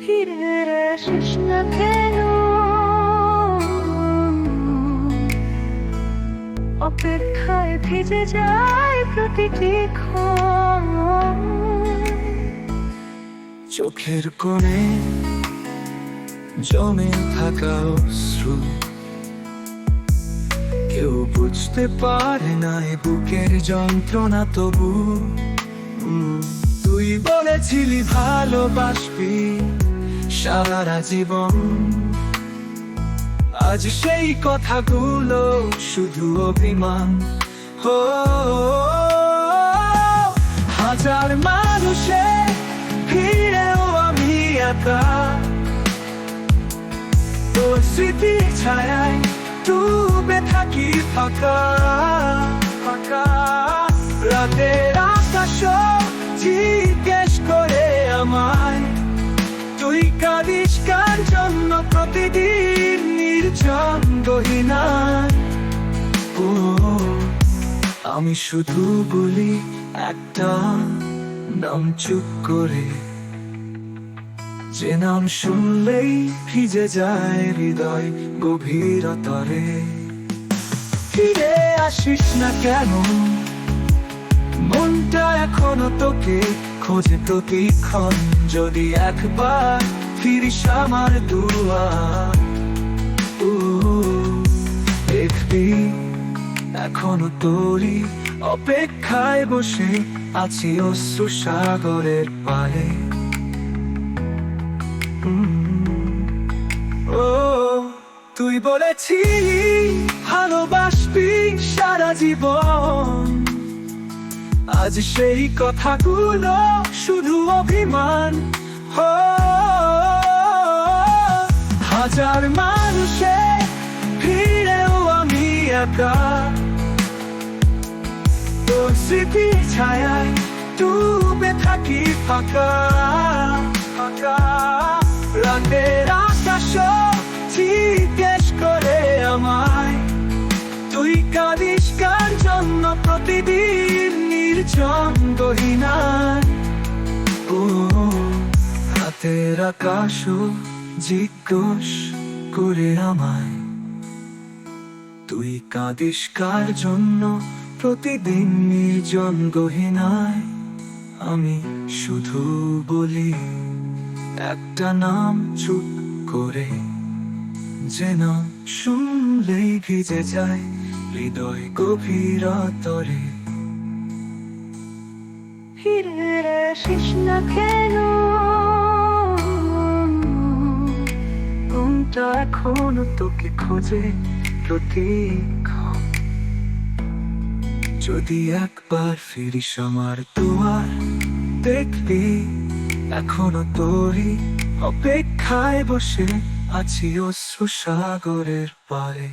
ফিরে আসিস না কেন, অপেক্ষায় ভিজে যায় প্রতিটি ক্ষণ। চোখের কোণে জমে থাকা অশ্রু কেউ বুঝতে পারে না এ বুকের যন্ত্রণা তবু। তুই বলেছিলি ভালোবাসবি সারা জীবন, আজ সেই কথাগুলো শুধু অভিমান। ও হাজার মানুষে ভিড়েও আমি একা, তোর স্মৃতির ছায়ায় ডুবে থাকি ফাঁকা ফাঁকা। রাতের আকাশ জিজ্ঞেস করে আমায়, তুই কাঁদিস কার জন্য প্রতিদিন নির্জন গহীনায়। ও আমি শুধু বলি একটা নাম চুপ করে, যে নাম শুনলেই ভিজে যায় হৃদয় গভীরতরে। ফিরে আসিস না কেন, মনটা এখনো তোকে খোঁজে প্রতিক্ষণ। যদি একবার ফিরিস আমার দুয়ার, দেখবি এখনো তোরই অপেক্ষায় বসে আছি অশ্রু সাগরের পাড়ে। ও তুই বলেছিলি ভালোবাসবি সারা জীবন, আজ সেই কথাগুলো শুধু অভিমান। হাজার মানুষে ভিড়েও আমি একা, তোর স্মৃতির ছায়ায় ডুবে থাকি ফাঁকা ফাঁকা। রাতের আকাশ জিজ্ঞেস করে আমায়, তুই কাঁদিস কার জন্য প্রতিদিন নির্জন গহীনায়। ও রাতের আকাশ জিজ্ঞেস করে আমায়, তুই কাঁদিস কার জন্য প্রতিদিন নির্জন গহীনায়। আমি শুধু বলি একটা নাম চুপ করে, যে নাম শুনলেই ভিজে যায় হৃদয় গভীরতরে। ফিরে আসিস না কেন, মনটা এখনো তোকে খোঁজে প্রতিক্ষণ। যদি একবার ফিরিস আমার দুয়ার, দেখবি এখনো তোরই অপেক্ষায় বসে আছি অশ্রু সাগরের পাড়ে।